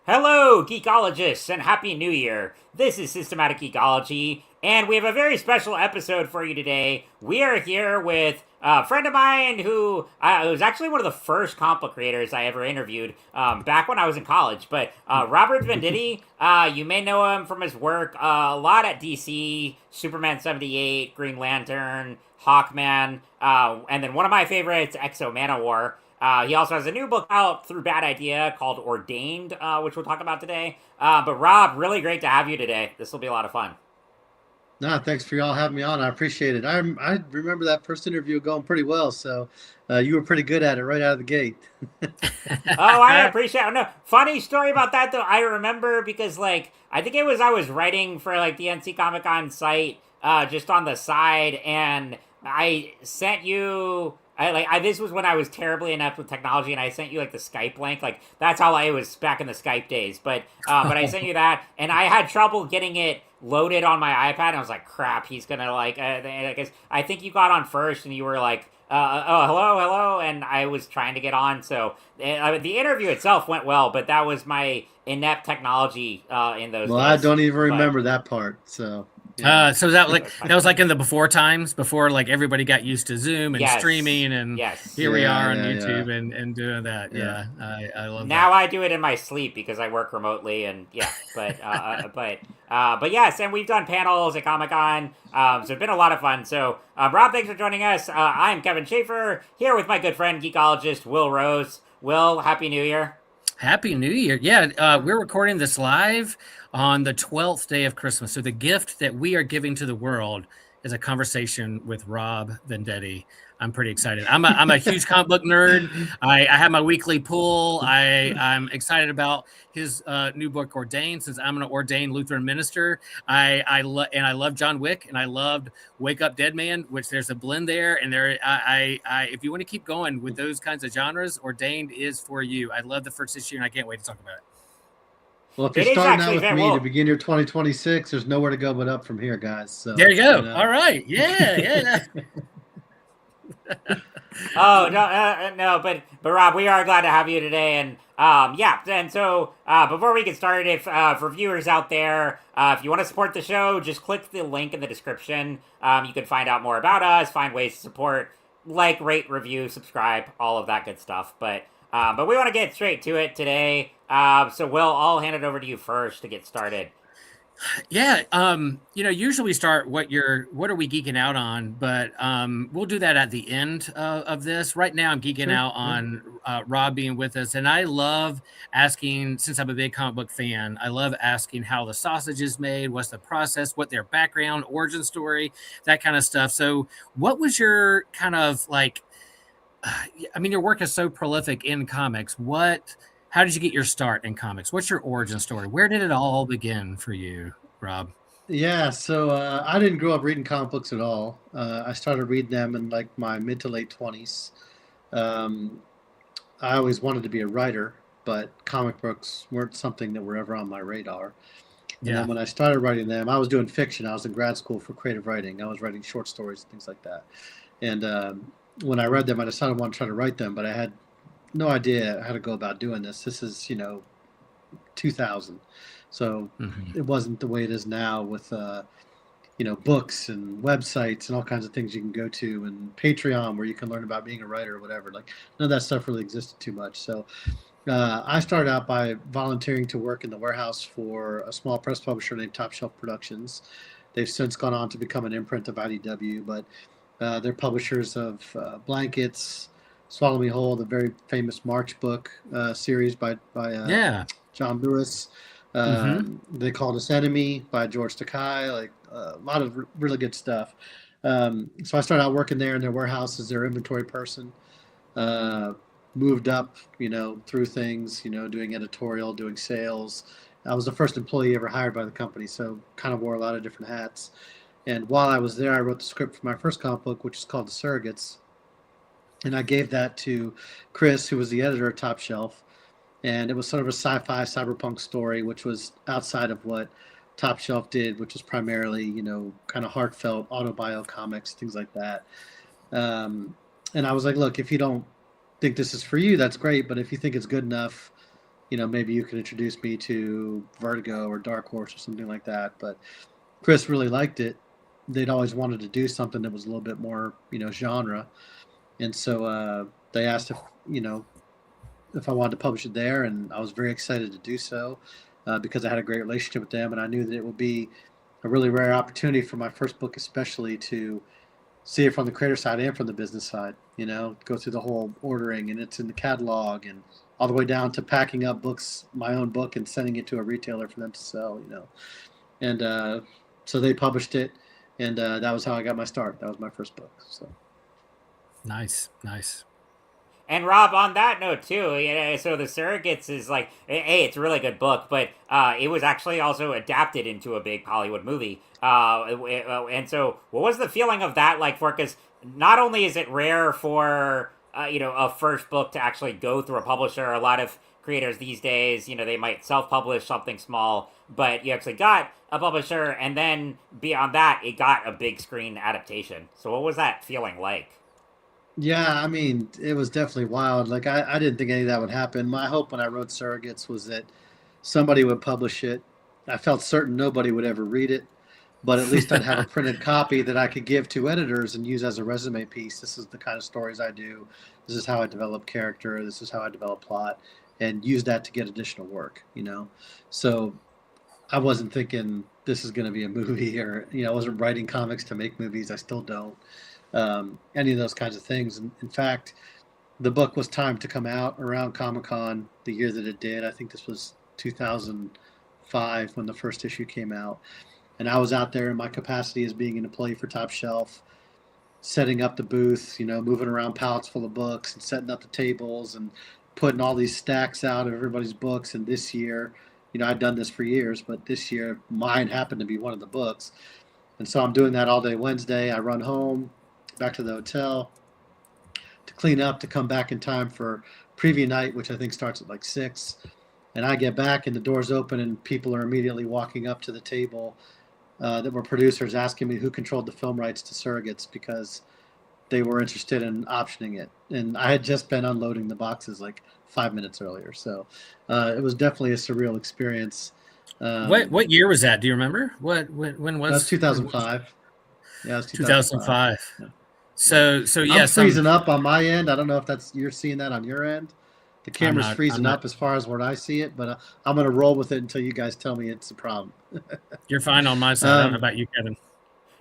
Hello, geekologists, and Happy New Year! This is Systematic Geekology, and we have a very special episode for you today. We are here with a friend of mine who was actually one of the first comic book creators I ever interviewed back when I was in college. But Robert Venditti, you may know him from his work a lot at DC, Superman 78, Green Lantern, Hawkman, and then one of my favorites, Exo Manowar. He also has a new book out through Bad Idea called Ordained, which we'll talk about today. But Rob, really great to have you today. This will be a lot of fun. No, thanks for y'all having me on. I appreciate it. I remember that first interview going pretty well, so you were pretty good at it right out of the gate. Oh, I appreciate it. No, funny story about that though. I remember because I think it was I was writing for the NC Comic Con site just on the side, and I sent you. This was when I was terribly inept with technology, and I sent you the Skype link. That's how I was back in the Skype days. But I sent you that, and I had trouble getting it loaded on my iPad. And I was like, crap, he's gonna I guess I think you got on first, and you were like, oh, hello, and I was trying to get on. So the interview itself went well, but that was my inept technology in those Well, I days. don't even But remember that part. So yeah. So that was in the before times, before everybody got used to Zoom and yes, streaming, and yes. here we Yeah, are on yeah, yeah, YouTube and doing that. yeah. Yeah, I love Now that. I do it in my sleep because I work remotely, and yeah, but yes, and we've done panels at Comic Con, so it's been a lot of fun. So Rob, thanks for joining us. I'm Kevin Schaefer here with my good friend geekologist Will Rose. Will, Happy New Year! Happy New Year. Yeah, we're recording this live on the 12th day of Christmas. So the gift that we are giving to the world is a conversation with Rob Venditti. I'm pretty excited. I'm a huge comic book nerd. I have my weekly pool. I'm excited about his new book, Ordained, since I'm an ordained Lutheran minister. I love John Wick, and I loved Wake Up Dead Man, which there's a blend there. And if you want to keep going with those kinds of genres, Ordained is for you. I love the first issue, and I can't wait to talk about it. Well, if you're It is starting out actually with very me to well. begin your 2026, there's nowhere to go but up from here, guys. There So you go. All right. Yeah. Oh no, but Rob, we are glad to have you today, and yeah, and so before we get started, if for viewers out there, if you want to support the show, just click the link in the description. You can find out more about us, find ways to support, rate, review, subscribe, all of that good stuff. But we want to get straight to it today. So Will, I'll hand it over to you first to get started. Yeah. Usually we start what are we geeking out on, but we'll do that at the end of this. Right now I'm geeking sure, out yeah. on Rob being with us, and I love asking, since I'm a big comic book fan, I love asking how the sausage is made, what's the process, what their background, origin story, that kind of stuff. So what was your kind of your work is so prolific in comics. How did you get your start in comics? What's your origin story? Where did it all begin for you, Rob? Yeah, so I didn't grow up reading comic books at all. I started reading them in my mid to late 20s. Um, I always wanted to be a writer, but comic books weren't something that were ever on my radar. And then Yeah. when I started writing them, I was doing fiction. I was in grad school for creative writing. I was writing short stories and things like that. And when I read them, I decided I wanted to try to write them, but I had no idea how to go about doing this. This is, 2000. So Mhm. it wasn't the way it is now with, books and websites and all kinds of things you can go to, and Patreon where you can learn about being a writer or whatever. None of that stuff really existed too much. So I started out by volunteering to work in the warehouse for a small press publisher named Top Shelf Productions. They've since gone on to become an imprint of IDW, but they're publishers of blankets, Swallow Me Whole, the very famous March book series by Yeah. John Lewis. Hmm. They Called Us Enemy by George Takei, a lot of really good stuff. So I started out working there in their warehouse as their inventory person. Uh, Moved up, through things, doing editorial, doing sales. I was the first employee ever hired by the company, so kind of wore a lot of different hats. And while I was there, I wrote the script for my first comic book, which is called The Surrogates. And I gave that to Chris, who was the editor at Top Shelf. And it was sort of a sci-fi cyberpunk story, which was outside of what Top Shelf did, which was primarily, kind of heartfelt autobio comics, things like that. And I was like, look, if you don't think this is for you, that's great. But if you think it's good enough, maybe you could introduce me to Vertigo or Dark Horse or something like that. But Chris really liked it. They'd always wanted to do something that was a little bit more, genre. And so they asked if I wanted to publish it there, and I was very excited to do so because I had a great relationship with them, and I knew that it would be a really rare opportunity for my first book, especially to see it from the creator side and from the business side. Go through the whole ordering, and it's in the catalog, and all the way down to packing up books, my own book, and sending it to a retailer for them to sell. And so they published it, and that was how I got my start. That was my first book. So Nice. And Rob, on that note too, so the Surrogates is like, hey, it's a really good book, but it was actually also adapted into a big Hollywood movie. And so, what was the feeling of that like for? Because not only is it rare for a first book to actually go through a publisher. A lot of creators these days, they might self-publish something small, but you actually got a publisher, and then beyond that, it got a big screen adaptation. So, what was that feeling like? yeah, I mean, it was definitely wild. Like I didn't think any of that would happen. My hope when I wrote Surrogates was that somebody would publish it. I felt certain nobody would ever read it, but at least I'd have a printed copy that I could give to editors and use as a resume piece. This is the kind of stories I do. This is how I develop character. This is how I develop plot, and use that to get additional work. So I wasn't thinking this is going to be a movie, or I wasn't writing comics to make movies. I still don't. Any of those kinds of things. And in fact, the book was timed to come out around Comic-Con the year that it did. I think this was 2005 when the first issue came out. And I was out there in my capacity as being an employee for Top Shelf, setting up the booth, moving around pallets full of books and setting up the tables and putting all these stacks out of everybody's books. And this year, I'd done this for years, but this year mine happened to be one of the books. And so I'm doing that all day Wednesday. I run home, back to the hotel to clean up, to come back in time for preview night, which I think starts at like 6. And I get back and the doors open and people are immediately walking up to the table that were producers asking me who controlled the film rights to Surrogates because they were interested in optioning it. And I had just been unloading the boxes like 5 minutes earlier. So it was definitely a surreal experience. What year was that? Do you remember? When was that? Was 2005. Yeah, it was 2005. Yeah. So yeah, I'm freezing up on my end. I don't know if you're seeing that on your end. The camera's freezing up as far as where I see it, but I'm going to roll with it until you guys tell me it's a problem. You're fine on my side. I don't know about you, Kevin.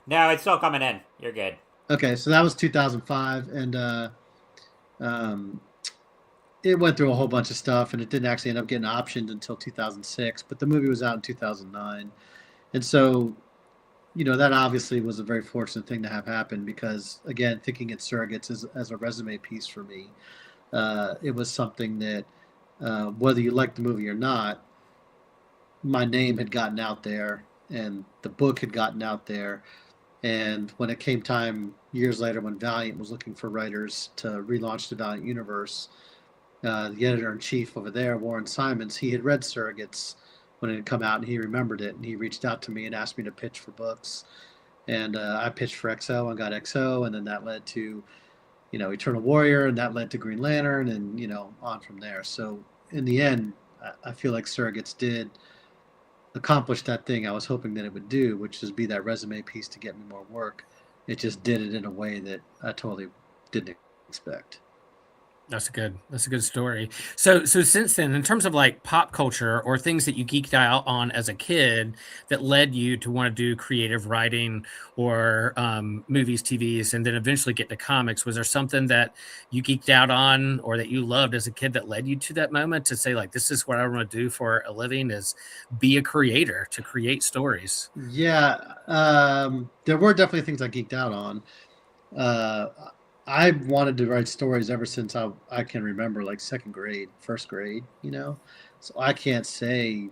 No, it's still coming in. You're good. Okay, so that was 2005, and it went through a whole bunch of stuff, and it didn't actually end up getting optioned until 2006, but the movie was out in 2009. And so that obviously was a very fortunate thing to have happen because, again, thinking it Surrogates as a resume piece for me, it was something that, whether you liked the movie or not, my name had gotten out there and the book had gotten out there. And when it came time years later when Valiant was looking for writers to relaunch the Valiant universe, the editor-in-chief over there, Warren Simons, he had read Surrogates when it had come out, and he remembered it, and he reached out to me and asked me to pitch for books. And I pitched for XO and got XO, and then that led to, Eternal Warrior, and that led to Green Lantern, and, on from there. So in the end, I feel like Surrogates did accomplish that thing I was hoping that it would do, which is be that resume piece to get me more work. It just did it in a way that I totally didn't expect. That's a good story. So since then, in terms of like pop culture or things that you geeked out on as a kid that led you to want to do creative writing or movies, TVs, and then eventually get to comics, was there something that you geeked out on or that you loved as a kid that led you to that moment to say like, this is what I want to do for a living, is be a creator, to create stories? Yeah, there were definitely things I geeked out on. I wanted to write stories ever since I can remember, like first grade, So I can't say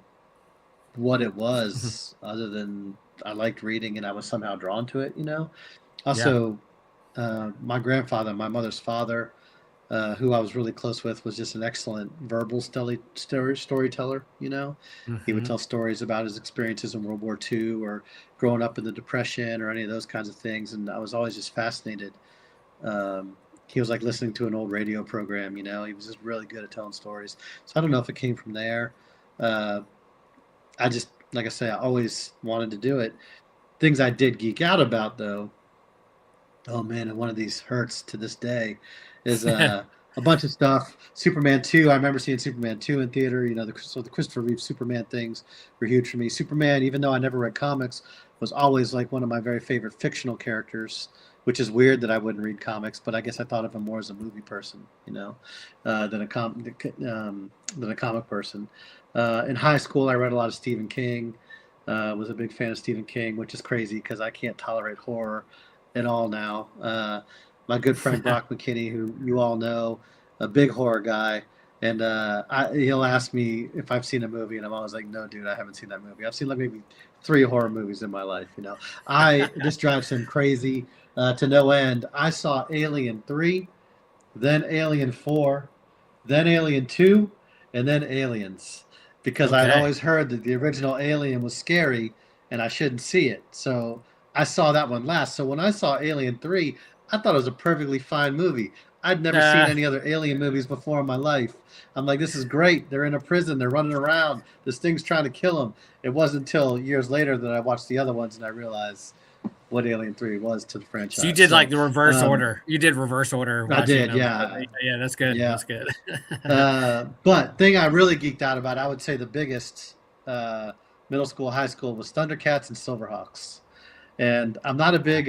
what it was other than I liked reading and I was somehow drawn to it, Also, my grandfather, my mother's father, who I was really close with, was just an excellent verbal storyteller, He would tell stories about his experiences in World War II or growing up in the Depression or any of those kinds of things. And I was always just fascinated he was like listening to an old radio program. He was just really good at telling stories. So I don't know if it came from there. Uh, I just, like I say, I always wanted to do it. Things I did geek out about, though. Oh man, and one of these hurts to this day is a bunch of stuff. Superman 2, I remember seeing Superman 2 in theater. So the Christopher Reeve Superman things were huge for me. Superman, even though I never read comics, was always like one of my very favorite fictional characters, which is weird that I wouldn't read comics, but I guess I thought of him more as a movie person, than a comic person. In high school, I read a lot of Stephen King. Was a big fan of Stephen King, which is crazy because I can't tolerate horror at all now. My good friend Brock McKinney, who you all know, a big horror guy, and he'll ask me if I've seen a movie, and I'm always like, no, dude, I haven't seen that movie. I've seen like maybe 3 horror movies in my life. This drives him crazy to no end. I saw Alien 3, then Alien 4, then Alien 2, and then Aliens, because I had always heard that the original Alien was scary and I shouldn't see it. So I saw that one last. So when I saw Alien 3, I thought it was a perfectly fine movie. I'd never seen any other Alien movies before in my life. I'm like, this is great. They're in a prison. They're running around. This thing's trying to kill them. It wasn't until years later that I watched the other ones and I realized what Alien 3 was to the franchise. So you did like the reverse order. You did reverse order. I did, yeah. Yeah, that's good. Yeah. That's good. But thing I really geeked out about, I would say the biggest middle school, high school was Thundercats and Silverhawks. And I'm not a big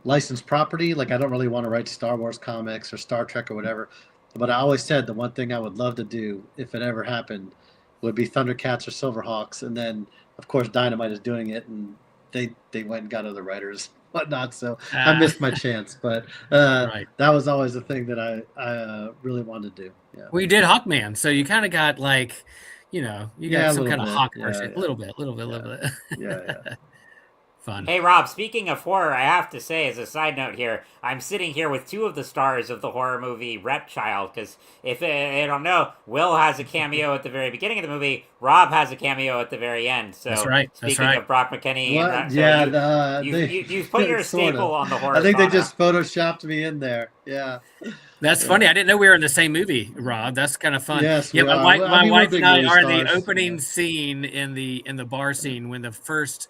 licensed property. Like I don't really want to write Star Wars comics or Star Trek or whatever. But I always said the one thing I would love to do if it ever happened would be Thundercats or Silverhawks. And then of course Dynamite is doing it, and they went and got other writers, whatnot. So I missed my chance. But right. That was always the thing that I really wanted to do. Yeah. Well, you did Hawkman, so you kind of got like, you got some kind of Hawk version. A little bit. Yeah. Fun. Hey, Rob, speaking of horror, I have to say, as a side note here, I'm sitting here with 2 of the stars of the horror movie Repchild, because if I don't know, Will has a cameo at the very beginning of the movie, Rob has a cameo at the very end. So, that's right. Speaking of Brock McKinney, you put your staple on the horror. I think they just photoshopped me in there. Yeah. That's funny. I didn't know we were in the same movie, Rob. That's kind of fun. Yes, yeah. My wife and I are the stars. opening scene in the bar scene when the first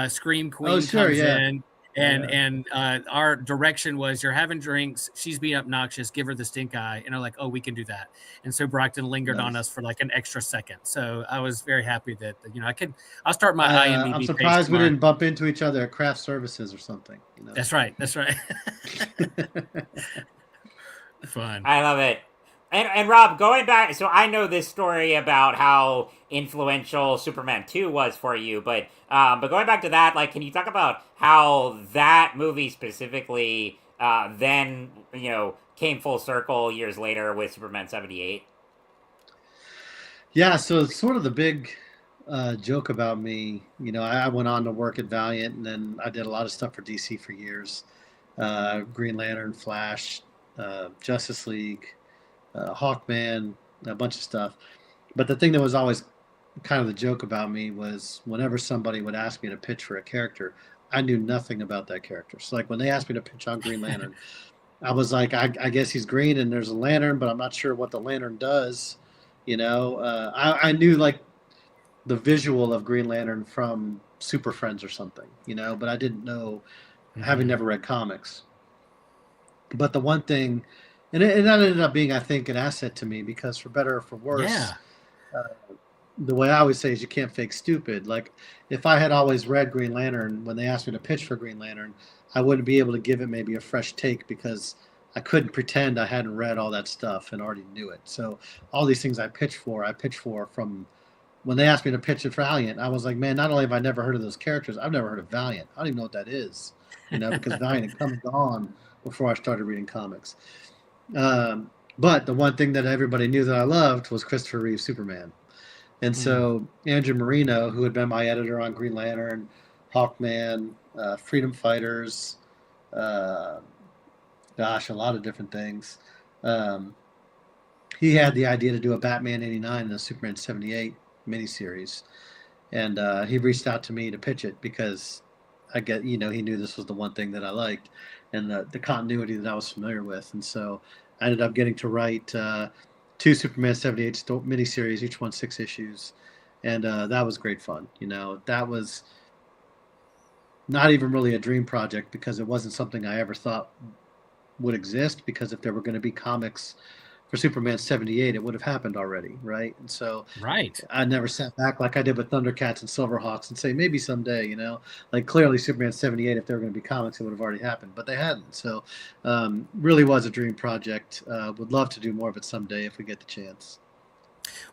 Scream Queen comes in, and our direction was, you're having drinks, she's being obnoxious, give her the stink eye, and I'm like, oh, we can do that. And so Brockton lingered on us for like an extra second. So I was very happy that I'll start my IMDb. I'm surprised we didn't bump into each other at craft services or something. That's right. Fun. I love it. And Rob, going back, so I know this story about how influential Superman 2 was for you, but going back to that, like, can you talk about how that movie specifically then, came full circle years later with Superman 78? Yeah, so it's sort of the big joke about me. I went on to work at Valiant, and then I did a lot of stuff for DC for years. Green Lantern, Flash, Justice League, Hawkman, a bunch of stuff. But the thing that was always kind of the joke about me was whenever somebody would ask me to pitch for a character, I knew nothing about that character. So like when they asked me to pitch on Green Lantern, I was like, I guess he's green and there's a lantern, but I'm not sure what the lantern does. I knew like the visual of Green Lantern from Super Friends or something, but I didn't know, having never read comics. But the one thing, and that ended up being, I think, an asset to me, because for better or for worse, the way I always say is you can't fake stupid. Like if I had always read Green Lantern, when they asked me to pitch for Green Lantern, I wouldn't be able to give it maybe a fresh take, because I couldn't pretend I hadn't read all that stuff and already knew it. So all these things I pitch for from when they asked me to pitch at Valiant, I was like, man, not only have I never heard of those characters, I've never heard of Valiant. I don't even know what that is, because Valiant had come and gone before I started reading comics. But the one thing that everybody knew that I loved was Christopher Reeve Superman. And so Andrew Marino, who had been my editor on Green Lantern, Hawkman, Freedom Fighters, a lot of different things. He had the idea to do a Batman 89 and a Superman 78 miniseries. And he reached out to me to pitch it because he knew this was the one thing that I liked. and the continuity that I was familiar with. And so I ended up getting to write two Superman 78 miniseries, each one 6 issues. And that was great fun. That was not even really a dream project because it wasn't something I ever thought would exist, because if there were going to be comics for Superman 78, it would have happened already, right? And so Right. I never sat back like I did with Thundercats and Silverhawks and say, maybe someday, like clearly Superman 78, if there were going to be comics, it would have already happened, but they hadn't. So really was a dream project. Would love to do more of it someday if we get the chance.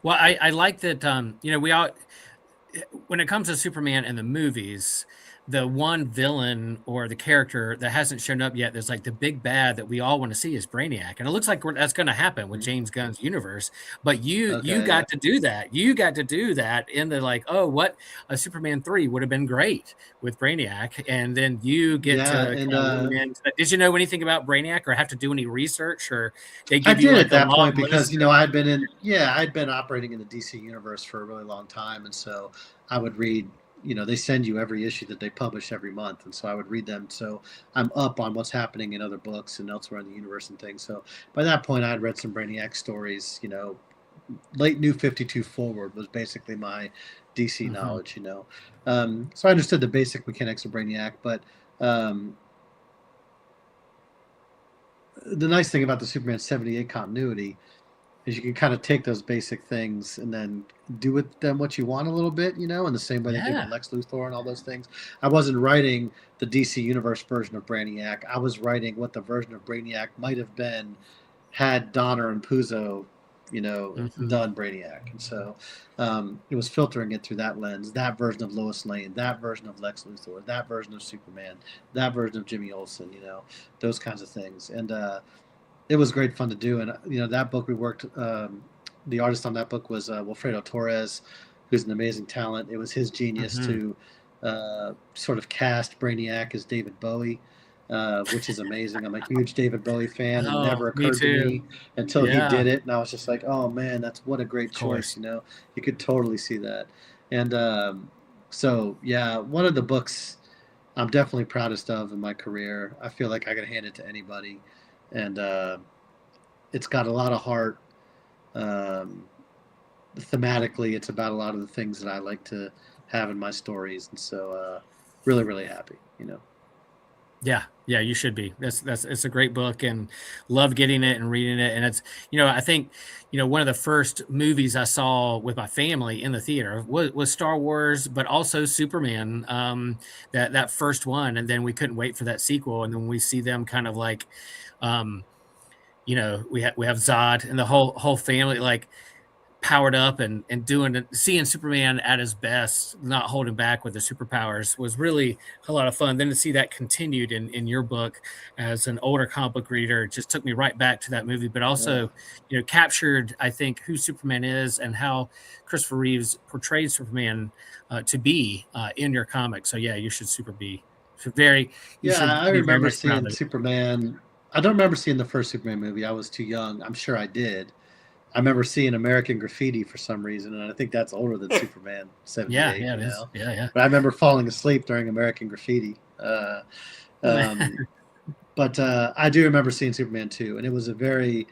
Well, I like that, we all, when it comes to Superman and the movies, the one villain or the character that hasn't shown up yet, there's like the big bad that we all want to see is Brainiac. And it looks like that's going to happen with James Gunn's universe. But you got to do that. You got to do that in the what a Superman 3 would have been great with Brainiac. And then you get did you know anything about Brainiac or have to do any research, or they give you at that point because, I'd been operating in the DC universe for a really long time. And so I would read, they send you every issue that they publish every month. And so I would read them. So I'm up on what's happening in other books and elsewhere in the universe and things. So by that point, I had read some Brainiac stories, late New 52 forward was basically my DC knowledge, So I understood the basic mechanics of Brainiac. But the nice thing about the Superman 78 continuity is you can kind of take those basic things and then do with them what you want a little bit, in the same way they did with Lex Luthor and all those things. I wasn't writing the DC Universe version of Brainiac. I was writing what the version of Brainiac might have been had Donner and Puzo, done Brainiac. And so it was filtering it through that lens, that version of Lois Lane, that version of Lex Luthor, that version of Superman, that version of Jimmy Olsen, those kinds of things. And it was great fun to do. And, that book we worked, the artist on that book was Wilfredo Torres, who's an amazing talent. It was his genius to sort of cast Brainiac as David Bowie, which is amazing. I'm a huge David Bowie fan. It never occurred to me until he did it. And I was just like, oh man, what a great choice. You could totally see that. And so, yeah, one of the books I'm definitely proudest of in my career. I feel like I could hand it to anybody. And it's got a lot of heart. Thematically, it's about a lot of the things that I like to have in my stories, and so really, really happy. Yeah, you should be. It's a great book, and love getting it and reading it. And it's I think one of the first movies I saw with my family in the theater was Star Wars, but also Superman. That first one, and then we couldn't wait for that sequel. And then we see them kind of like. We have Zod and the whole family like powered up and seeing Superman at his best, not holding back with the superpowers, was really a lot of fun. Then to see that continued in your book as an older comic book reader just took me right back to that movie, but also captured, I think, who Superman is and how Christopher Reeves portrayed Superman to be in your comic. So yeah, you should I remember seeing Superman. I don't remember seeing the first Superman movie. I was too young. I'm sure I did. I remember seeing American Graffiti for some reason, and I think that's older than Superman 78. Yeah, it is. Yeah. But I remember falling asleep during American Graffiti. But I do remember seeing Superman 2, and it was a very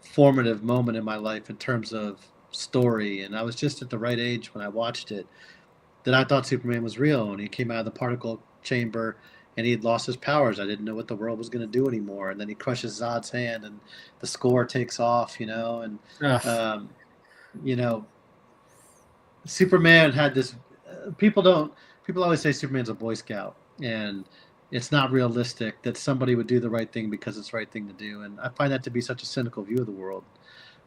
formative moment in my life in terms of story. And I was just at the right age when I watched it that I thought Superman was real, and he came out of the particle chamber and he had lost his powers. I didn't know what the world was going to do anymore. And then he crushes Zod's hand, and the score takes off, and Superman had this. People always say Superman's a Boy Scout, and it's not realistic that somebody would do the right thing because it's the right thing to do. And I find that to be such a cynical view of the world.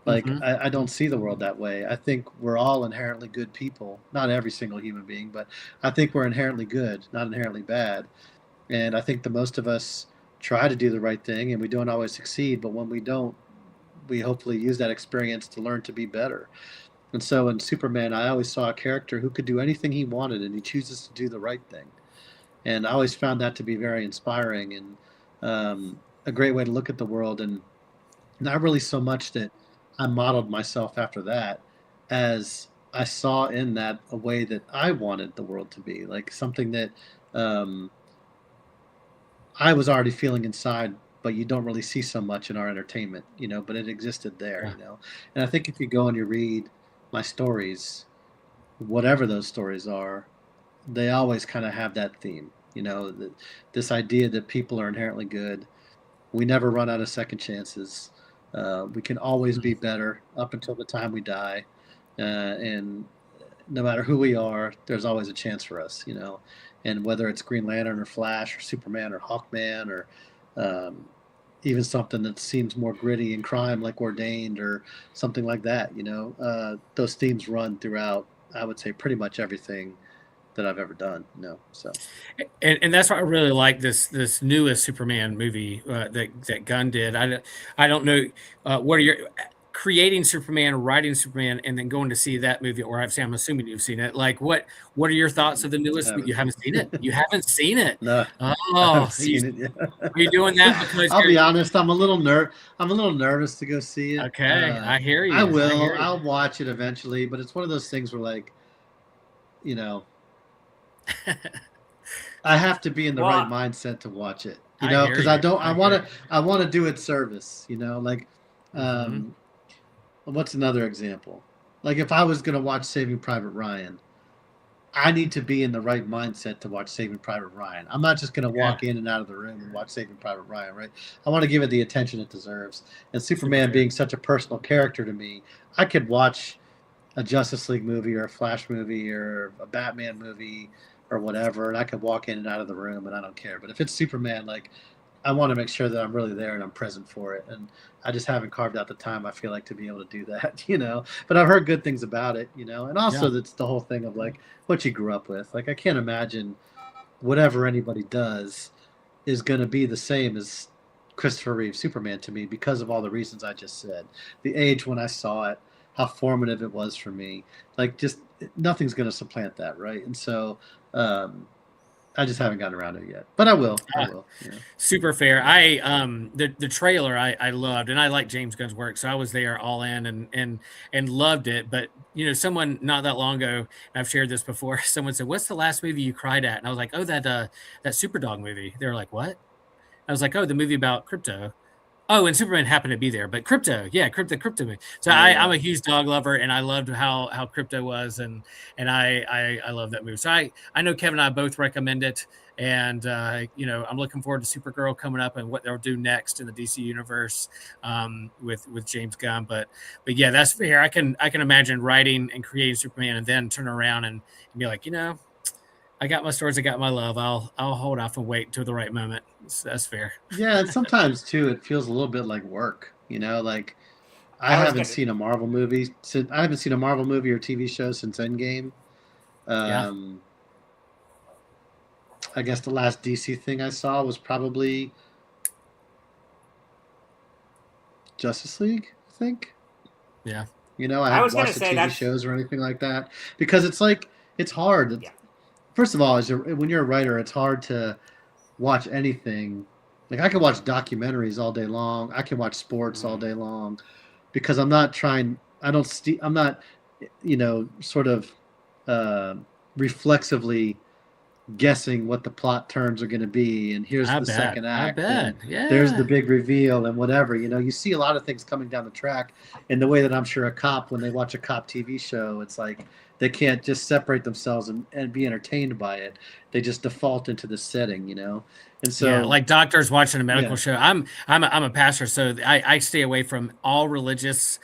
Like, I don't see the world that way. I think we're all inherently good people. Not every single human being, but I think we're inherently good, not inherently bad. And I think the most of us try to do the right thing, and we don't always succeed. But when we don't, we hopefully use that experience to learn to be better. And so in Superman, I always saw a character who could do anything he wanted, and he chooses to do the right thing. And I always found that to be very inspiring and a great way to look at the world. And not really so much that I modeled myself after that, as I saw in that a way that I wanted the world to be, like something that I was already feeling inside, but you don't really see so much in our entertainment, but it existed there, Yeah. And I think if you go and you read my stories, whatever those stories are, they always kind of have that theme, this idea that people are inherently good. We never run out of second chances. We can always be better up until the time we die. And no matter who we are, there's always a chance for us, And whether it's Green Lantern or Flash or Superman or Hawkman or um, even something that seems more gritty and crime like Ordained or something like that, those themes run throughout, I would say, pretty much everything that I've ever done, So And that's why I really like this newest Superman movie that Gunn did. I don't know what are your creating Superman, writing Superman, and then going to see that movie, or I'm assuming you've seen it. Like what are your thoughts of the newest? You haven't seen it. You haven't seen it. No, I Oh, haven't seen it yet. are you doing that because I'll be honest, I'm a little nervous to go see it. Okay, I hear you. I will. I hear you. I'll watch it eventually, but it's one of those things where like, I have to be in the right mindset to watch it. Because I want to do it service, like what's another example? Like if I was going to watch Saving Private Ryan, I need to be in the right mindset to watch Saving Private Ryan. I'm not just going to walk in and out of the room and watch Saving Private Ryan, right? I want to give it the attention it deserves. And Superman being such a personal character to me, I could watch a Justice League movie or a Flash movie or a Batman movie or whatever, and I could walk in and out of the room and I don't care. But if it's Superman, like I want to make sure that I'm really there and I'm present for it. And I just haven't carved out the time, I feel like, to be able to do that, But I've heard good things about it, And also that's the whole thing of like what you grew up with. Like I can't imagine whatever anybody does is going to be the same as Christopher Reeve Superman to me because of all the reasons I just said. The age when I saw it, how formative it was for me. Like just nothing's going to supplant that, right? And so I just haven't gotten around to it yet, but I will. Super fair. The trailer I loved, and I like James Gunn's work, so I was there all in and loved it. But someone not that long ago, and I've shared this before, someone said, "What's the last movie you cried at?" And I was like, "Oh, that Superdog movie." They were like, "What?" I was like, "Oh, the movie about crypto." Oh, and Superman happened to be there, but crypto. So I'm a huge dog lover, and I loved how crypto was, and I love that movie. So I know Kevin and I both recommend it, and I'm looking forward to Supergirl coming up and what they'll do next in the DC universe with James Gunn. But yeah, that's fair. I can imagine writing and creating Superman, and then turn around and be like, I got my stories, I got my love. I'll hold off and wait till the right moment. So that's fair. Yeah, and sometimes too, it feels a little bit like work. Like I haven't seen a Marvel movie or TV show since Endgame. I guess the last DC thing I saw was probably Justice League, I think. Yeah. I haven't watched the TV shows or anything like that because it's like it's hard. Yeah. First of all, when you're a writer, it's hard to watch anything. Like I can watch documentaries all day long. I can watch sports all day long because I'm not sort of reflexively guessing what the plot turns are going to be, and here's the second act. Yeah. There's the big reveal and whatever. You see a lot of things coming down the track, and the way that I'm sure a cop, when they watch a cop TV show, it's like they can't just separate themselves and be entertained by it. They just default into the setting, And so, like doctors watching a medical show. I'm a pastor, so I stay away from all religious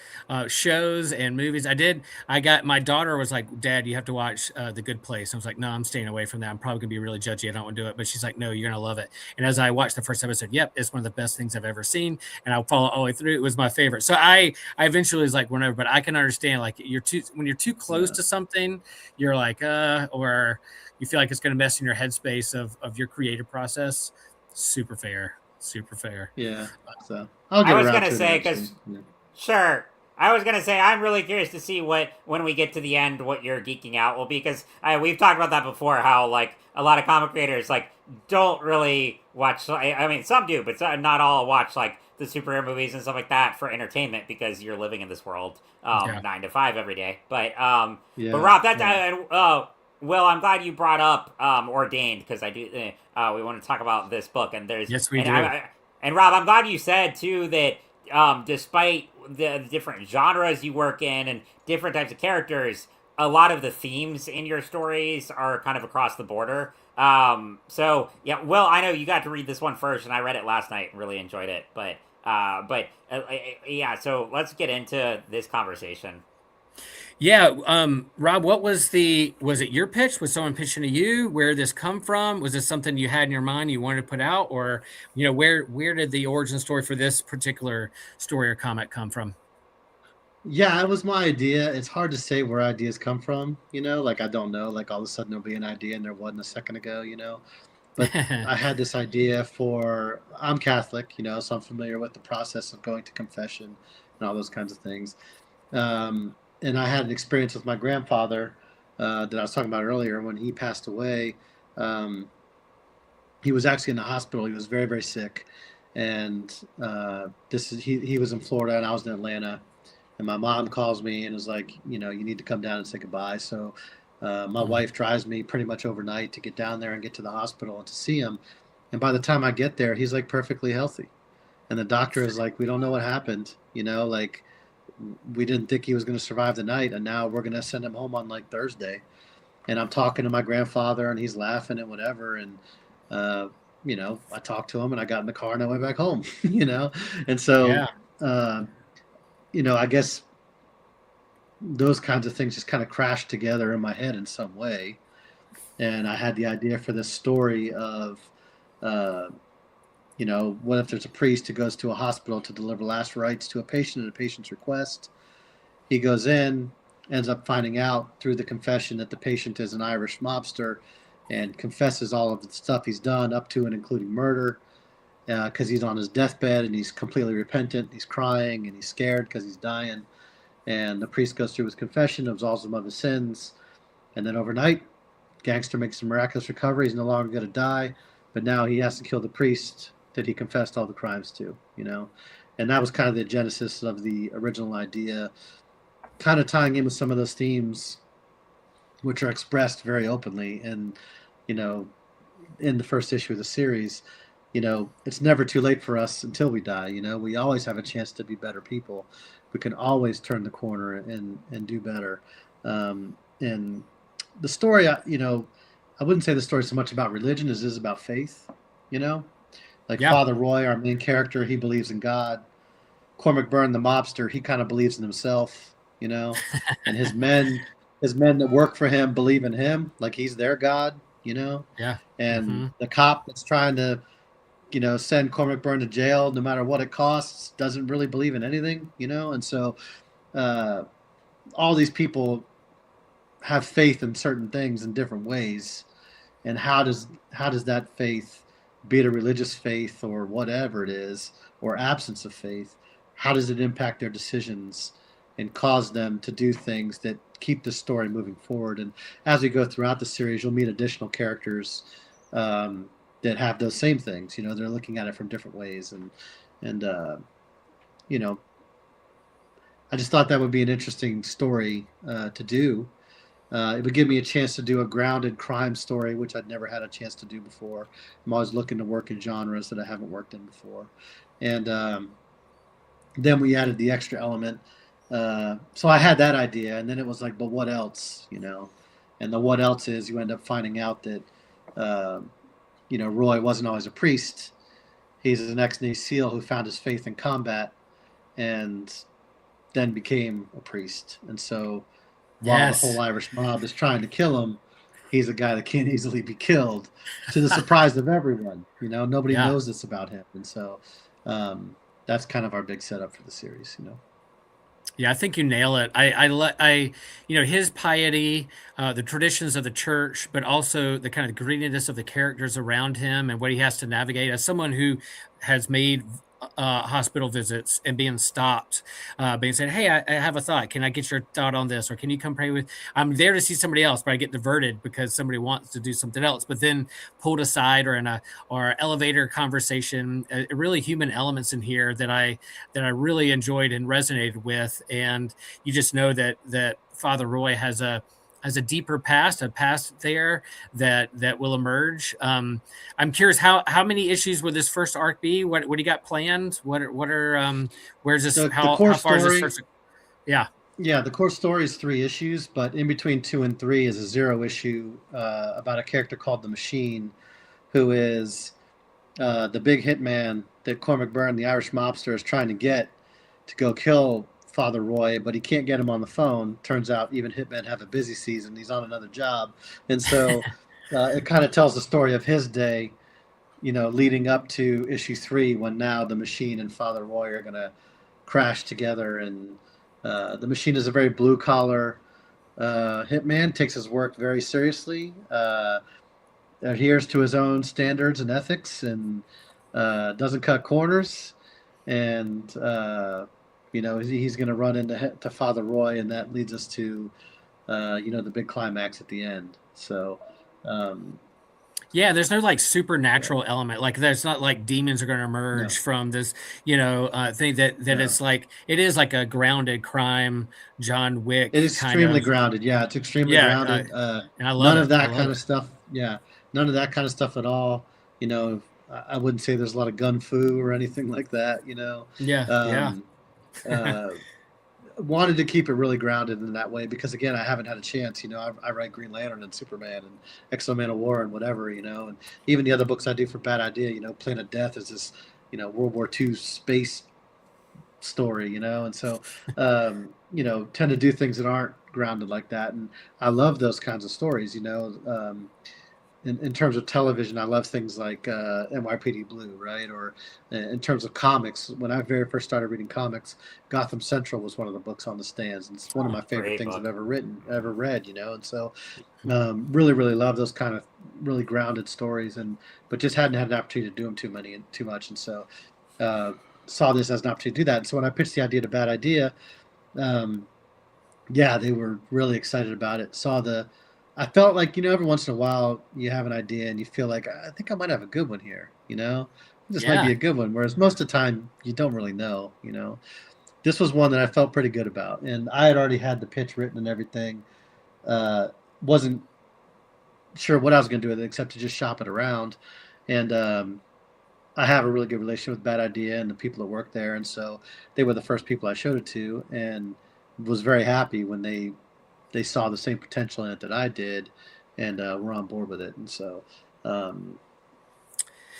shows and movies. My daughter was like, "Dad, you have to watch The Good Place." I was like, "No, I'm staying away from that. I'm probably gonna be really judgy. I don't want to do it." But she's like, "No, you're gonna love it." And as I watched the first episode, yep, it's one of the best things I've ever seen, and I'll follow all the way through. It was my favorite. So I eventually was like, whenever, but I can understand like when you're too close to something, you're like, or you feel like it's going to mess in your headspace of your creative process. Super fair. Yeah. So I was going to say, because sure, I was going to say, I'm really curious to see when we get to the end, what your geeking out will be, because we've talked about that before, how like a lot of comic creators like don't really watch. I mean, some do, but not all watch like the superhero movies and stuff like that for entertainment because you're living in this world 9 to 5 every day. But Rob, Will, I'm glad you brought up Ordained because I do. We want to talk about this book, and Yes, we do. And Rob, I'm glad you said too that despite the different genres you work in and different types of characters, a lot of the themes in your stories are kind of across the border. So yeah, Will, I know you got to read this one first, and I read it last night and really enjoyed it. Yeah, so let's get into this conversation. Yeah, Rob, was it your pitch? Was someone pitching to you? Where did this come from? Was this something you had in your mind you wanted to put out, or where did the origin story for this particular story or comic come from? Yeah, it was my idea. It's hard to say where ideas come from, like I don't know, like all of a sudden there'll be an idea and there wasn't a second ago. But I had this idea I'm Catholic, so I'm familiar with the process of going to confession and all those kinds of things. And I had an experience with my grandfather that I was talking about earlier. When he passed away, he was actually in the hospital. He was very, very sick, and he was in Florida and I was in Atlanta. And my mom calls me and is like, you need to come down and say goodbye. So my wife drives me pretty much overnight to get down there and get to the hospital and to see him. And by the time I get there, he's like perfectly healthy. And the doctor is like, we don't know what happened. Like we didn't think he was going to survive the night. And now we're going to send him home on like Thursday. And I'm talking to my grandfather and he's laughing and whatever. And, I talked to him and I got in the car and I went back home, And so, Yeah. I guess those kinds of things just kind of crashed together in my head in some way. And I had the idea for this story of, what if there's a priest who goes to a hospital to deliver last rites to a patient at a patient's request? He goes in, ends up finding out through the confession that the patient is an Irish mobster and confesses all of the stuff he's done up to and including murder. Because he's on his deathbed and he's completely repentant. He's crying and he's scared because he's dying. And the priest goes through his confession, absolves him of his sins. And then overnight, gangster makes a miraculous recovery. He's no longer going to die. But now he has to kill the priest that he confessed all the crimes to, And that was kind of the genesis of the original idea, kind of tying in with some of those themes, which are expressed very openly. And, in the first issue of the series, it's never too late for us until we die. We always have a chance to be better people. We can always turn the corner and do better. And the story, I wouldn't say the story is so much about religion as it is about faith. Like Yeah. Father Roy, our main character, he believes in God. Cormac Byrne, the mobster, he kind of believes in himself. And his men that work for him believe in him, like he's their God. Yeah. And the cop that's trying to send Cormac Byrne to jail no matter what it costs doesn't really believe in anything, and so all these people have faith in certain things in different ways. And how does that faith, be it a religious faith or whatever it is, or absence of faith, how does it impact their decisions and cause them to do things that keep the story moving forward? And as we go throughout the series, you'll meet additional characters that have those same things. They're looking at it from different ways, and I just thought that would be an interesting story to do. It would give me a chance to do a grounded crime story, which I'd never had a chance to do before. I'm always looking to work in genres that I haven't worked in before, and then we added the extra element. So I had that idea, and then it was like, but what else? And the what else is you end up finding out that. Roy wasn't always a priest. He's an ex-Navy SEAL who found his faith in combat and then became a priest. And so while the whole Irish mob is trying to kill him, he's a guy that can't easily be killed, to the surprise of everyone. Nobody knows this about him. And so that's kind of our big setup for the series, Yeah, I think you nail it. I his piety, the traditions of the church, but also the kind of grittiness of the characters around him and what he has to navigate. As someone who has made hospital visits and being stopped, being said, "Hey, I have a thought. Can I get your thought on this? Or can you come pray with?" I'm there to see somebody else, but I get diverted because somebody wants to do something else. But then pulled aside, or in a elevator conversation, really human elements in here that I really enjoyed and resonated with. And you just know that Father Roy has a a deeper past, a past there that will emerge. I'm curious how many issues will this first arc be? What do you got planned? What are where's this? The How core far is this story, first? Yeah. yeah, the core story is 3 issues, but in between 2 and 3 is a 0 issue about a character called the Machine, who is the big hitman that Cormac Byrne, the Irish mobster, is trying to get to go kill Father Roy, but he can't get him on the phone. Turns out even hitmen have a busy season. He's on another job. And so it kind of tells the story of his day, leading up to issue 3, when now the Machine and Father Roy are going to crash together. And the Machine is a very blue-collar hitman, takes his work very seriously, adheres to his own standards and ethics, and doesn't cut corners. And he's going to run into Father Roy, and that leads us to the big climax at the end. So yeah, there's no like supernatural element. Like there's not like demons are going to emerge from this, thing that it's like, it is like a grounded crime, John Wick. It is extremely grounded. Yeah, it's extremely grounded. And I love none of that kind of stuff. Yeah, none of that kind of stuff at all. I wouldn't say there's a lot of gun fu or anything like that. Wanted to keep it really grounded in that way because, again, I haven't had a chance. I write Green Lantern and Superman and X-Men and whatever, and even the other books I do for Bad Idea, Planet Death is this, World War II space story, and so, tend to do things that aren't grounded like that. And I love those kinds of stories, in terms of television, I love things like NYPD Blue, right? Or in terms of comics, when I very first started reading comics, Gotham Central was one of the books on the stands. And it's one of my favorite things I've ever read, And so really, really love those kind of really grounded stories, but just hadn't had an opportunity to do them too much. And so saw this as an opportunity to do that. And so when I pitched the idea to Bad Idea, they were really excited about it. I felt like, every once in a while you have an idea and you feel like, I think I might have a good one here, This might be a good one. Whereas most of the time you don't really know, This was one that I felt pretty good about. And I had already had the pitch written and everything. Wasn't sure what I was going to do with it except to just shop it around. And I have a really good relationship with Bad Idea and the people that work there. And so they were the first people I showed it to, and was very happy when they saw the same potential in it that I did, and were on board with it. And so, I'm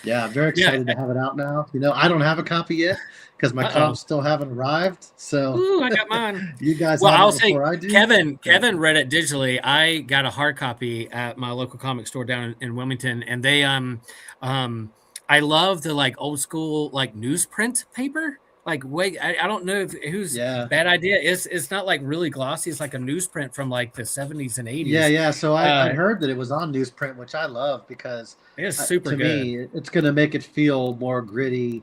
very excited to have it out now. I don't have a copy yet because my copies still haven't arrived. So I got mine. You guys well, have I'll it say before I do. Kevin read it digitally. I got a hard copy at my local comic store down in Wilmington, and they I love the like old school like newsprint paper. Like, wait, I don't know who's Bad Idea. It's not like really glossy. It's like a newsprint from like the 70s and 80s. Yeah. So I heard that it was on newsprint, which I love because it's super to good. me, it's going to make it feel more gritty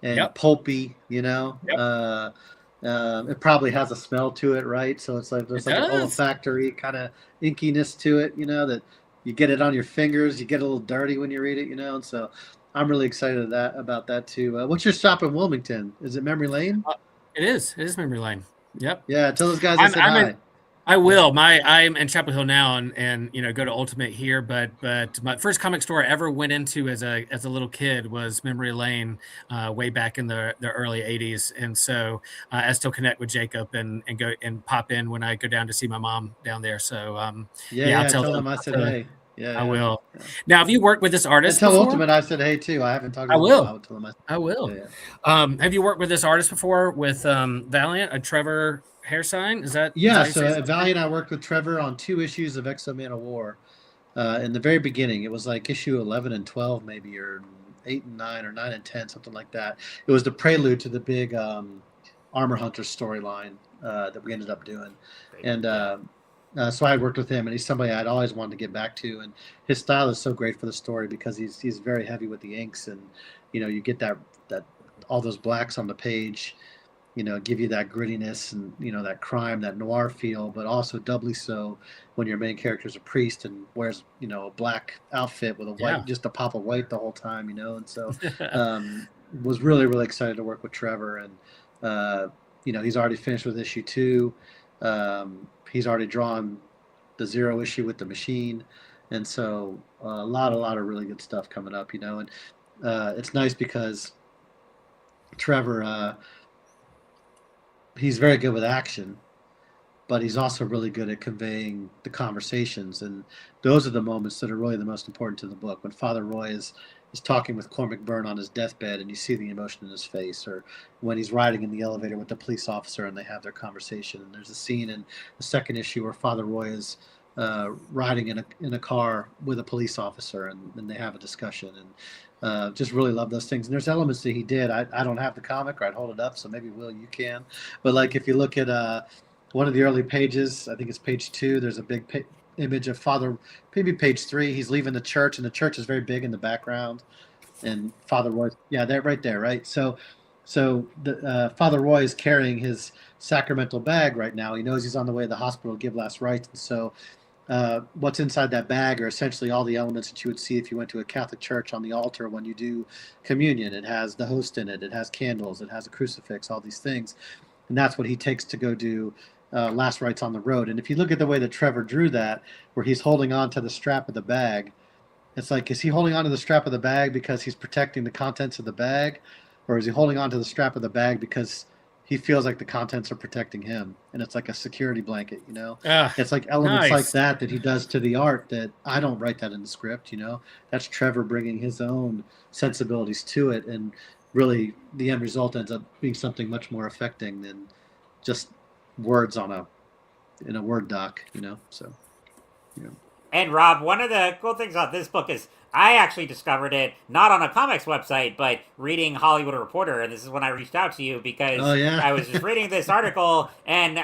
and pulpy, It probably has a smell to it, right? So it's like there's an olfactory kind of inkiness to it, that you get it on your fingers, you get a little dirty when you read it, and so I'm really excited about that too. What's your shop in Wilmington? Is it Memory Lane? It is. It is Memory Lane. Yep. Yeah. Tell those guys I said hi. I will. I'm in Chapel Hill now, and go to Ultimate here. But my first comic store I ever went into as a little kid was Memory Lane, way back in the early '80s. And so I still connect with Jacob and go and pop in when I go down to see my mom down there. So I'll tell them I said hey. Yeah, I will. Yeah. Now, have you worked with this artist before? Ultimate I said hey too. I haven't talked to him. I will. Yeah. Have you worked with this artist before with Valiant, Trevor Hairsign? Is that so at Valiant I worked with Trevor on 2 issues of Manowar. In the very beginning, it was like issue 11 and 12 maybe, or 8 and 9, or 9 and 10, something like that. It was the prelude to the big Armor Hunter storyline that we ended up doing. So I had worked with him, and he's somebody I'd always wanted to get back to. And his style is so great for the story because he's very heavy with the inks, and you get that all those blacks on the page, give you that grittiness and that crime, that noir feel, but also doubly so when your main character is a priest and wears a black outfit with a white, just a pop of white the whole time, And so was really, really excited to work with Trevor, and he's already finished with issue 2. He's already drawn the Zero issue with the Machine, and so a lot of really good stuff coming up, and it's nice because Trevor, he's very good with action, but he's also really good at conveying the conversations, and those are the moments that are really the most important to the book. When Father Roy is talking with Cormac Byrne on his deathbed, and you see the emotion in his face, or when he's riding in the elevator with the police officer and they have their conversation. And there's a scene in the second issue where Father Roy is riding in a car with a police officer, and they have a discussion, and just really love those things. And there's elements that he did. I don't have the comic, or I'd hold it up, so maybe Will, you can. But like if you look at one of the early pages, I think it's page 2. There's a big image of Father, maybe page 3. He's leaving the church, and the church is very big in the background. And Father Roy, yeah, they're right there, right? So the Father Roy is carrying his sacramental bag right now. He knows he's on the way to the hospital to give last rites, and so what's inside that bag are essentially all the elements that you would see if you went to a Catholic church on the altar when you do communion. It has the host in it. It has candles. It has a crucifix. All these things, and that's what he takes to go do last rites on the road. And if you look at the way that Trevor drew that, where he's holding on to the strap of the bag, it's like, is he holding on to the strap of the bag because he's protecting the contents of the bag, or is he holding on to the strap of the bag because he feels like the contents are protecting him? And it's like a security blanket, It's like elements like that he does to the art that I don't write that in the script, That's Trevor bringing his own sensibilities to it, and really the end result ends up being something much more affecting than just words in a Word doc, So, And Rob, one of the cool things about this book is I actually discovered it not on a comics website, but reading Hollywood Reporter. And this is when I reached out to you because I was just reading this article and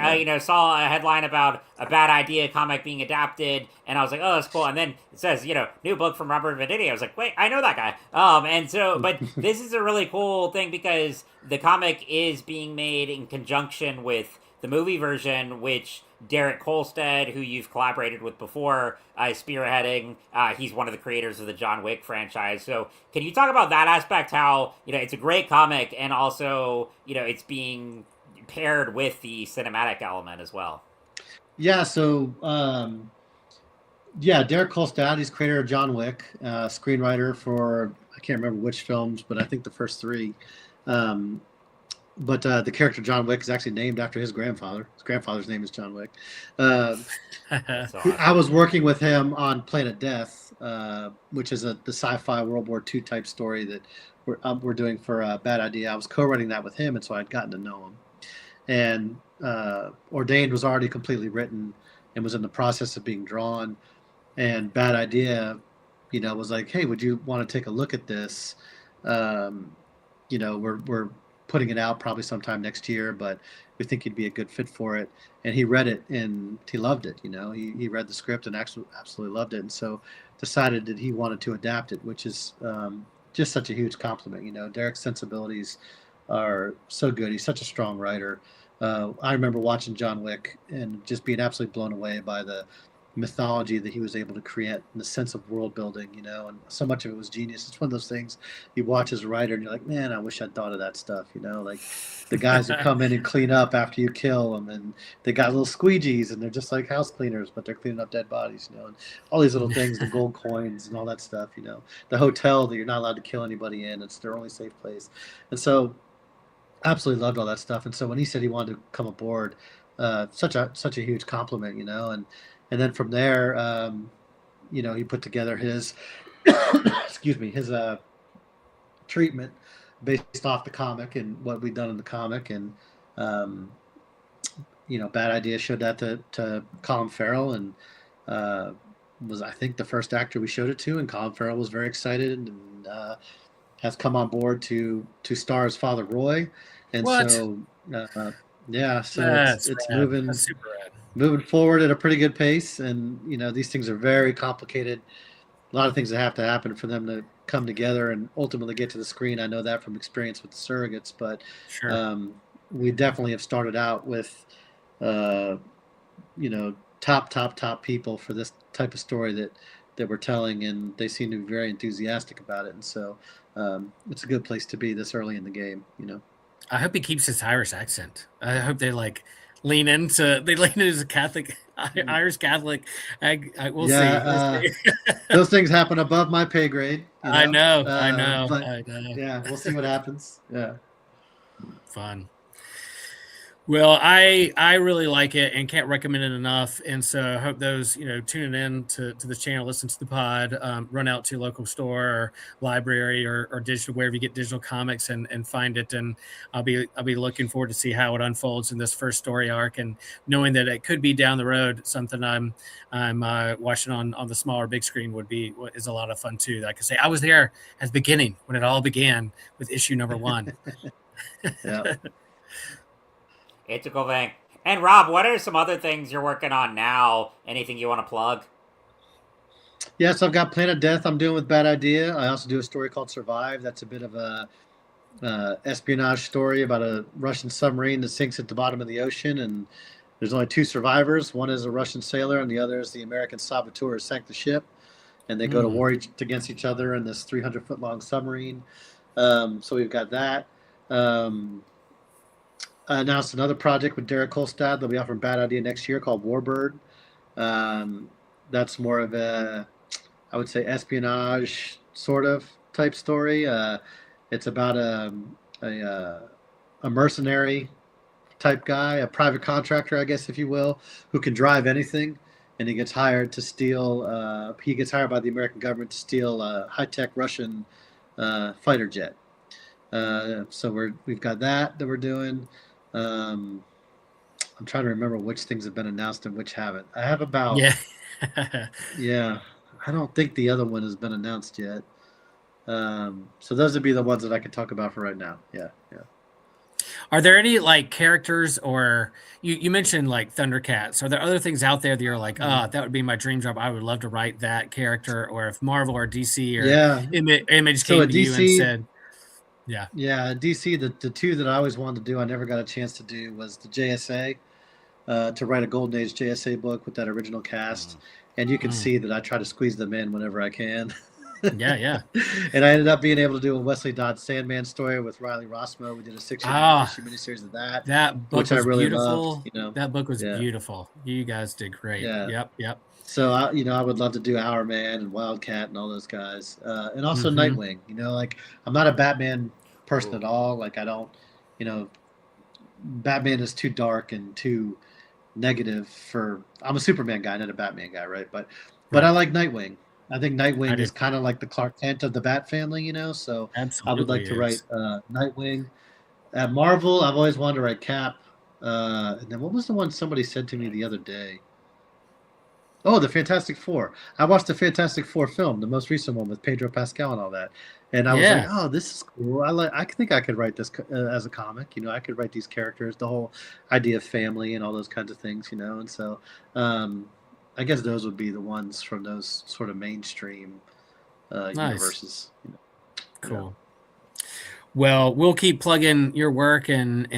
saw a headline about a Bad Idea comic being adapted, and I was like, oh, that's cool. And then it says, new book from Robert Venditti. I was like, wait, I know that guy. But this is a really cool thing because the comic is being made in conjunction with the movie version, which Derek Kolstad, who you've collaborated with before, is spearheading. He's one of the creators of the John Wick franchise. So can you talk about that aspect, how, it's a great comic, and also, it's being paired with the cinematic element as well? Yeah, so, Derek Kolstad, he's creator of John Wick, screenwriter for, I can't remember which films, but I think the first 3. But the character John Wick is actually named after his grandfather. His grandfather's name is John Wick. Awesome. I was working with him on Planet Death, which is the sci-fi World War II type story that we're doing for Bad Idea. I was co-writing that with him, and so I'd gotten to know him. And Ordained was already completely written and was in the process of being drawn. And Bad Idea, was like, hey, would you want to take a look at this? We're putting it out probably sometime next year, but we think he'd be a good fit for it. And he read it and he loved it. He read the script and absolutely loved it. And so decided that he wanted to adapt it, which is just such a huge compliment. Derek's sensibilities are so good. He's such a strong writer. I remember watching John Wick and just being absolutely blown away by the mythology that he was able to create and the sense of world building, and so much of it was genius. It's one of those things you watch as a writer and you're like, man, I wish I'd thought of that stuff, like the guys who come in and clean up after you kill them, and they got little squeegees and they're just like house cleaners, but they're cleaning up dead bodies, and all these little things, the gold coins and all that stuff, the hotel that you're not allowed to kill anybody in, it's their only safe place. And so absolutely loved all that stuff. And so when he said he wanted to come aboard, such a huge compliment, and then from there, he put together his, his treatment based off the comic and what we'd done in the comic. And, Bad Idea showed that to Colin Farrell, and was, I think, the first actor we showed it to. And Colin Farrell was very excited and has come on board to star as Father Roy. And what? So, it's rad. moving. That's super rad. Moving forward at a pretty good pace, and these things are very complicated. A lot of things that have to happen for them to come together and ultimately get to the screen. I know that from experience with the surrogates, but sure. We definitely have started out with top people for this type of story that we're telling, and they seem to be very enthusiastic about it. And so it's a good place to be this early in the game. I hope he keeps his Irish accent. I hope they lean into his Catholic Irish Catholic. We'll see. Yeah, those things happen above my pay grade. I know. But yeah, we'll see what happens. Yeah. Fun. Well, I really like it and can't recommend it enough. And so I hope those, tuning in to the channel, listen to the pod, run out to your local store or library or digital, wherever you get digital comics and find it. And I'll be looking forward to see how it unfolds in this first story arc, and knowing that it could be down the road something I'm watching on the smaller big screen is a lot of fun too. That I can say I was there at the beginning when it all began with issue number 1. Yeah. It's a cool thing. And Rob, what are some other things you're working on now? Anything you want to plug? Yes, I've got Planet Death I'm doing with Bad Idea. I also do a story called Survive. That's a bit of a espionage story about a Russian submarine that sinks at the bottom of the ocean, and there's only 2 survivors. One is a Russian sailor, and the other is the American saboteur who sank the ship. And they go to war against each other in this 300-foot long submarine. So we've got that. I announced another project with Derek Kolstad that'll be out from Bad Idea next year called Warbird. That's more of a, I would say, espionage sort of type story. It's about a mercenary type guy, a private contractor, I guess, if you will, who can drive anything. And he gets hired to steal, he gets hired by the American government to steal a high-tech Russian fighter jet. So we've got that we're doing. I'm trying to remember which things have been announced and which haven't. I have about yeah. I don't think the other one has been announced yet. So those would be the ones that I can talk about for right now. Yeah. Are there any like characters, or you mentioned like Thundercats? Are there other things out there that you're like, that would be my dream job? I would love to write that character. Or if Marvel or DC or Image came to you and said. Yeah, DC, the 2 that I always wanted to do, I never got a chance to do, was the JSA, to write a Golden Age JSA book with that original cast. And you can see that I try to squeeze them in whenever I can. Yeah. And I ended up being able to do a Wesley Dodds Sandman story with Riley Rossmo. We did a 6-issue miniseries of that. That book which was I really beautiful. loved, That book was beautiful. You guys did great. Yeah. Yep. So I would love to do Hourman and Wildcat and all those guys, and also Nightwing. I'm not a Batman person at all. Like I don't, Batman is too dark and too negative for. I'm a Superman guy, not a Batman guy, right? But I like Nightwing. I think Nightwing is kind of like the Clark Kent of the Bat family, So absolutely I would like to write Nightwing. At Marvel, I've always wanted to write Cap. And then what was the one somebody said to me the other day? Oh, the Fantastic Four. I watched the Fantastic Four film, the most recent one with Pedro Pascal and all that. And I was like, oh, this is cool. I think I could write this as a comic. I could write these characters, the whole idea of family and all those kinds of things, And so I guess those would be the ones from those sort of mainstream universes. Cool. Well, we'll keep plugging your work and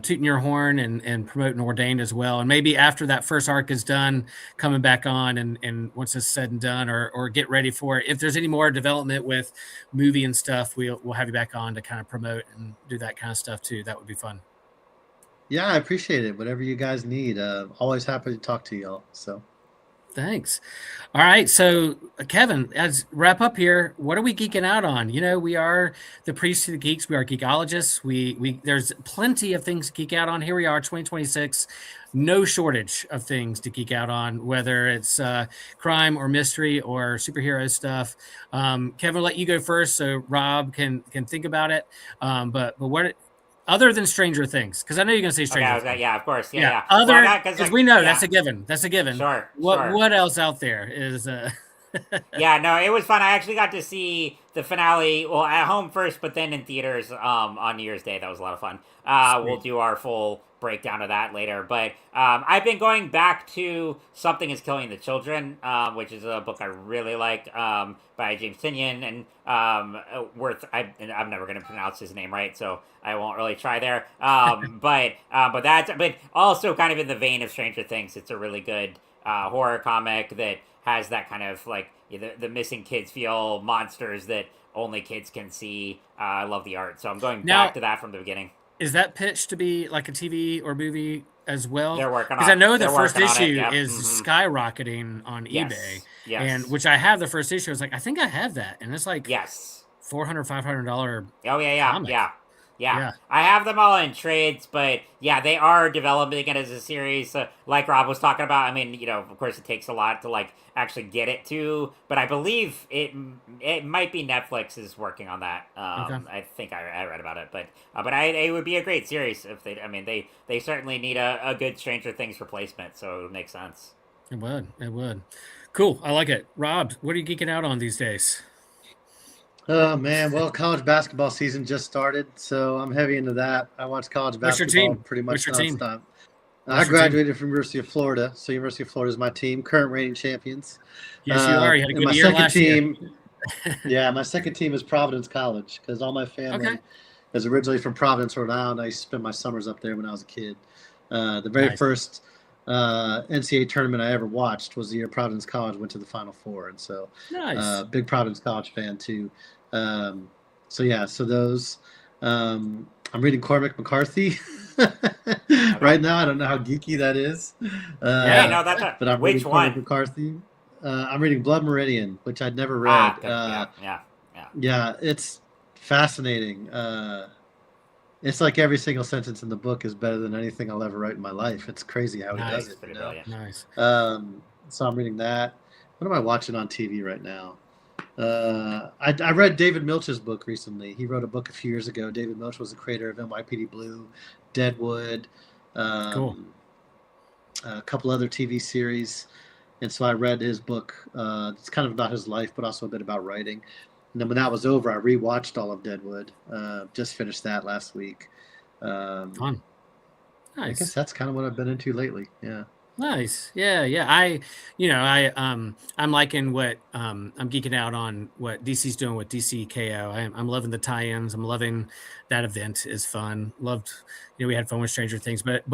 tooting your horn and promoting Ordained as well. And maybe after that first arc is done, coming back on and once it's said and done, or get ready for it. If there's any more development with movie and stuff, we'll have you back on to kind of promote and do that kind of stuff too. That would be fun. Yeah, I appreciate it. Whatever you guys need. Always happy to talk to y'all. So. Thanks. All right. So, Kevin, as wrap up here, what are we geeking out on? We are the priests of the geeks. We are geekologists. We there's plenty of things to geek out on. Here we are, 2026. No shortage of things to geek out on, whether it's crime or mystery or superhero stuff. Kevin, I'll let you go first so Rob can think about it. But what other than Stranger Things, because I know you're going to say Stranger Things. Yeah, of course. Yeah. Other, because we know that's a given. That's a given. Sure. What else out there is? Yeah, no, it was fun. I actually got to see the finale, well, at home first, but then in theaters on New Year's Day. That was a lot of fun. We'll do our full breakdown of that later. But I've been going back to Something is Killing the Children, which is a book I really liked by James Tynion. And I'm never going to pronounce his name right, so I won't really try there. But also kind of in the vein of Stranger Things. It's a really good horror comic that has that kind of like the missing kids feel, monsters that only kids can see. I love the art, so I'm going back to that from the beginning. Is that pitched to be like a TV or movie as well? They're working Because I on. know the They're first working on it. issue Yep. is skyrocketing on eBay, Yes. Yes. and which I have the first issue. I was like, I think I have that, and it's like Yes. $400-$500 Oh yeah. comic. Yeah. I have them all in trades, but yeah, they are developing it as a series. Like Rob was talking about, I mean, of course, it takes a lot to like actually get it to, but I believe it might be Netflix is working on that. Okay. I think I read about it, but it would be a great series if they. I mean, they certainly need a good Stranger Things replacement, so it would make sense. It would. It would. Cool. I like it. Rob, what are you geeking out on these days? Oh man, well, college basketball season just started, so I'm heavy into that. I watch college What's your basketball team? pretty much What's your team? nonstop. I What's your team? graduated from University of Florida, so University of Florida is my team, current reigning champions. Yes, you are. You had a And good my year second last year. team, yeah, my second team is Providence College because all my family Okay. is originally from Providence, Rhode Island. I used to spend my summers up there when I was a kid. The very Nice. first NCAA tournament I ever watched was the year Providence College went to the Final Four, and so Nice. big Providence College fan too. So those. I'm reading Cormac McCarthy right now. I don't know how geeky that is. Hey, no, that's but I'm which reading Cormac one? McCarthy. I'm reading Blood Meridian, which I'd never read. Good. Yeah. Yeah, it's fascinating. It's like every single sentence in the book is better than anything I'll ever write in my life. It's crazy how he does it. Pretty brilliant. Nice. So I'm reading that. What am I watching on TV right now? I read David Milch's book recently. He wrote a book a few years ago. David Milch was the creator of NYPD Blue, Deadwood, Cool. a couple other TV series. And so I read his book. It's kind of about his life, but also a bit about writing. And then when that was over, I rewatched all of Deadwood. Just finished that last week. Fun. I Nice. guess that's kind of what I've been into lately. Yeah. Nice. Yeah. I'm liking what I'm geeking out on what DC's doing with DC KO. I'm loving the tie-ins. I'm loving that event is fun. Loved, we had fun with Stranger Things, but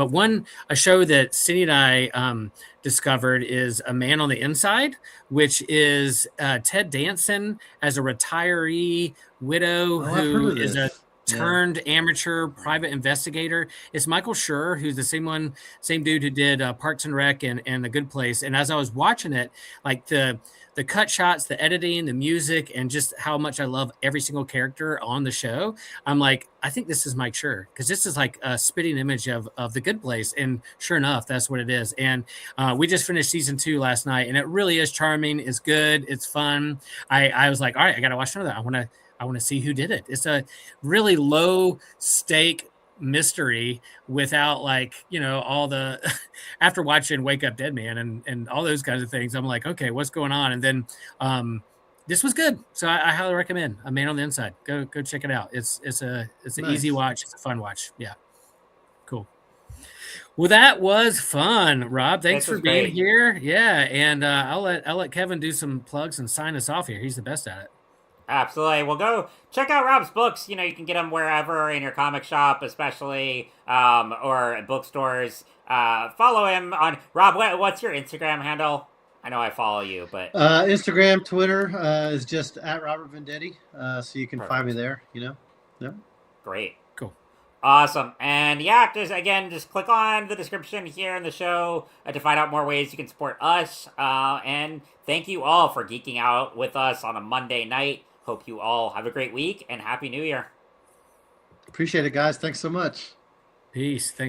a show that Cindy and I discovered is A Man on the Inside, which is Ted Danson as a retiree widow who is a turned amateur private investigator. It's Michael Schur, who's the same dude who did Parks and Rec and The Good Place. And as I was watching it, like the cut shots, the editing, the music, and just how much I love every single character on the show, I'm like, I think this is Mike Schur, because this is like a spitting image of The Good Place. And sure enough, that's what it is. And we just finished season 2 last night, and it really is charming. It's good. It's fun. I was like, all right, I got to watch another. I want to see who did it. It's a really low stake mystery without all the after watching Wake Up Dead Man and all those kinds of things. I'm like, okay, what's going on? And then this was good. So I highly recommend A Man on the Inside. Go check it out. It's an Nice. easy watch. It's a fun watch. Yeah. Cool. Well, that was fun, Rob. Thanks for being great. here. Yeah. And I'll let Kevin do some plugs and sign us off here. He's the best at it. Absolutely. Well, go check out Rob's books. You can get them wherever in your comic shop, especially, or at bookstores. Follow him on Rob. What's your Instagram handle? I know I follow you, but Instagram, Twitter is just at Robert Venditti, so you can find me there. Yep. Great. Cool. Awesome. And yeah, just click on the description here in the show to find out more ways you can support us. And thank you all for geeking out with us on a Monday night. Hope you all have a great week and Happy New Year. Appreciate it, guys. Thanks so much. Peace. Thanks.